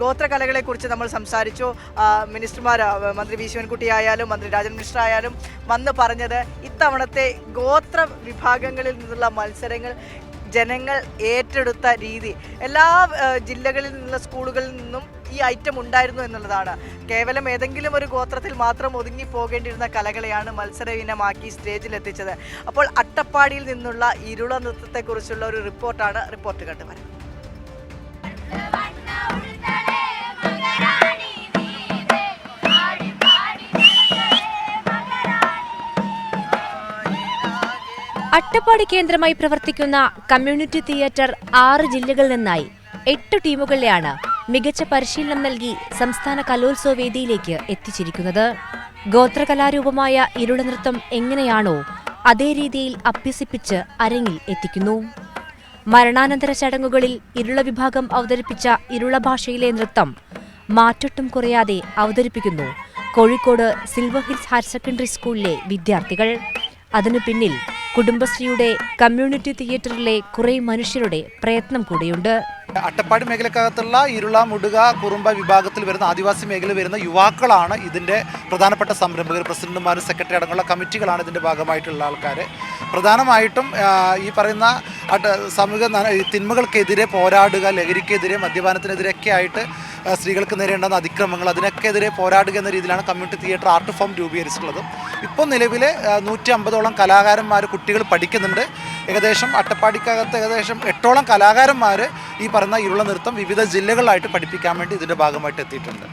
ഗോത്രകലകളെക്കുറിച്ച് നമ്മൾ സംസാരിച്ചു. മിനിസ്റ്റർമാർ മന്ത്രി വി ശിവൻകുട്ടി ആയാലും മന്ത്രി രാജൻ മിശ്ര ആയാലും വന്ന് പറഞ്ഞത് ഇത്തവണത്തെ ഗോത്ര വിഭാഗങ്ങളിൽ നിന്നുള്ള മത്സരങ്ങൾ ജനങ്ങൾ ഏറ്റെടുത്ത രീതി എല്ലാ ജില്ലകളിൽ നിന്നുള്ള സ്കൂളുകളിൽ നിന്നും ഈ ഐറ്റം ഉണ്ടായിരുന്നു എന്നുള്ളതാണ്. കേവലം ഏതെങ്കിലും ഒരു ഗോത്രത്തിൽ മാത്രം ഒതുങ്ങി പോകേണ്ടിയിരുന്ന കലകളെയാണ് മത്സര ഇനമാക്കി സ്റ്റേജിലെത്തിച്ചത്. അപ്പോൾ അട്ടപ്പാടിയിൽ നിന്നുള്ള ഇരുള നൃത്തത്തെക്കുറിച്ചുള്ള ഒരു റിപ്പോർട്ടാണ്. റിപ്പോർട്ട് കണ്ടുവരാം. അട്ടപ്പാടി കേന്ദ്രമായി പ്രവർത്തിക്കുന്ന കമ്മ്യൂണിറ്റി തിയേറ്റർ 6 ജില്ലകളിൽ നിന്നായി 8 ടീമുകളിലെയാണ് മികച്ച പരിശീലനം നൽകി സംസ്ഥാന കലോത്സവ വേദിയിലേക്ക് എത്തിച്ചിരിക്കുന്നത്. ഗോത്രകലാരൂപമായ ഇരുള നൃത്തം എങ്ങനെയാണോ അതേ രീതിയിൽ അഭ്യസിപ്പിച്ച് അരങ്ങിൽ എത്തിക്കുന്നു. മരണാനന്തര ചടങ്ങുകളിൽ ഇരുള വിഭാഗം അവതരിപ്പിച്ച ഇരുള ഭാഷയിലെ നൃത്തം മാറ്റൊട്ടും കുറയാതെ അവതരിപ്പിക്കുന്നു Kozhikode silver hills higher secondary സ്കൂളിലെ വിദ്യാർത്ഥികൾ. അതിനു പിന്നിൽ കുടുംബശ്രീയുടെ കമ്മ്യൂണിറ്റി തിയേറ്ററിലെ കുറെ മനുഷ്യരുടെ പ്രയത്നം കൂടെയുണ്ട്. അട്ടപ്പാടി മേഖലക്കകത്തുള്ള ഇരുള, മുടുക, കുറുമ്പ വിഭാഗത്തിൽ വരുന്ന ആദിവാസി മേഖലയിൽ വരുന്ന യുവാക്കളാണ് ഇതിൻ്റെ പ്രധാനപ്പെട്ട സംരംഭകർ. പ്രസിഡന്റുമാരും സെക്രട്ടറി അടങ്ങുള്ള കമ്മിറ്റികളാണ് ഇതിൻ്റെ ഭാഗമായിട്ടുള്ള ആൾക്കാർ. പ്രധാനമായിട്ടും ഈ പറയുന്ന സാമൂഹിക തിന്മകൾക്കെതിരെ പോരാടുക, ലഹരിക്കെതിരെ, മദ്യപാനത്തിനെതിരെയൊക്കെ ആയിട്ട് സ്ത്രീകൾക്ക് നേരിടേണ്ടുന്ന അതിക്രമങ്ങൾ അതിനൊക്കെതിരെ പോരാടുക എന്ന രീതിയിലാണ് കമ്മ്യൂണിറ്റി തിയേറ്റർ ആർട്ട് ഫോം രൂപീകരിച്ചിട്ടുള്ളത്. ഇപ്പോൾ നിലവിൽ 150ഓളം കലാകാരന്മാർ കുട്ടികൾ പഠിക്കുന്നുണ്ട്. ഏകദേശം അട്ടപ്പാടിക്കകത്ത് ഏകദേശം 8ഓളം കലാകാരന്മാർ ഈ പറയുന്ന ഇരുള നൃത്തം വിവിധ ജില്ലകളിലായിട്ട് പഠിപ്പിക്കാൻ വേണ്ടി ഇതിൻ്റെ ഭാഗമായിട്ട് എത്തിയിട്ടുണ്ട്.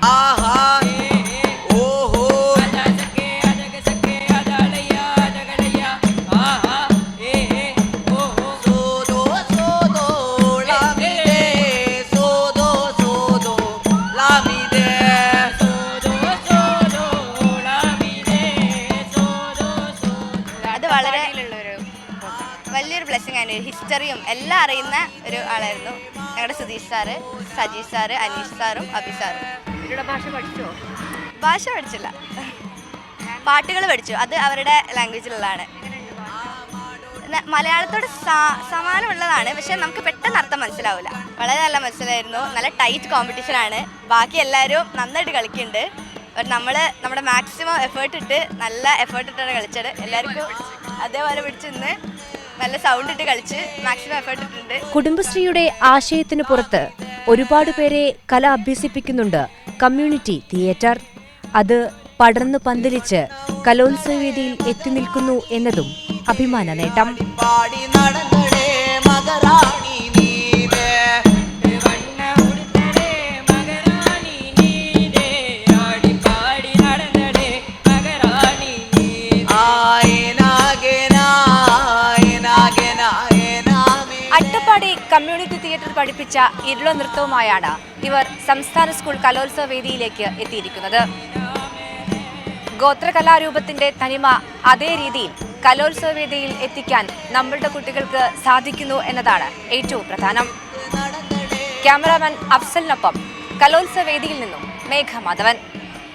വലിയൊരു ബ്ലെസ്സിങ് ആണ്. ഹിസ്റ്ററിയും എല്ലാം അറിയുന്ന ഒരു ആളായിരുന്നു ഞങ്ങളുടെ സുധീഷ് സാറ്, സജീഷ് സാറ്, അനീഷ് സാറും അഭി സാറും. ഭാഷ പഠിച്ചില്ല, പാട്ടുകൾ പഠിച്ചു. അത് അവരുടെ ലാംഗ്വേജിലുള്ളതാണ്. മലയാളത്തോട് സമാനമുള്ളതാണ്, പക്ഷെ നമുക്ക് പെട്ടെന്ന് അർത്ഥം മനസ്സിലാവില്ല. വളരെ നല്ല മനസ്സിലായിരുന്നു. നല്ല ടൈറ്റ് കോമ്പറ്റീഷനാണ്. ബാക്കി എല്ലാവരും നന്നായിട്ട് കളിക്കുന്നുണ്ട്. നമ്മുടെ മാക്സിമം എഫേർട്ട് ഇട്ട് നല്ല എഫേർട്ട് ഇട്ടാണ് കളിച്ചത്. എല്ലാവർക്കും അതേപോലെ പിടിച്ചിന്ന് നല്ല സൗണ്ട് ഇട്ട് കളിച്ച് മാക്സിമം എഫേർട്ട് ഇട്ടിട്ടുണ്ട്. കുടുംബശ്രീയുടെ ആശയത്തിന് പുറത്ത് ഒരുപാട് പേരെ കല അഭ്യസിപ്പിക്കുന്നുണ്ട് കമ്മ്യൂണിറ്റി തിയേറ്റർ. അത് പടർന്നു പന്തലിച്ച് കലോത്സവ വേദിയിൽ എത്തി നിൽക്കുന്നു എന്നതും അഭിമാന നേട്ടം. അട്ടപ്പാടി കമ്മ്യൂണിറ്റി തിയേറ്റർ പഠിപ്പിച്ച ഇരുള നൃത്തവുമായാണ് ഇവർ സംസ്ഥാന സ്കൂൾ കലോത്സവ വേദിയിലേക്ക് എത്തിയിരിക്കുന്നത്. ഗോത്രകലാരൂപത്തിന്റെ തനിമ അതേ രീതിയിൽ കലോത്സവ വേദിയിൽ എത്തിക്കാൻ നമ്മളുടെ കുട്ടികൾക്ക് സാധിക്കുന്നു എന്നതാണ് ഏറ്റവും പ്രധാനം. ക്യാമറാമാൻ അഫ്സലിനൊപ്പം കലോത്സവ വേദിയിൽ നിന്നും മേഘ മാധവൻ.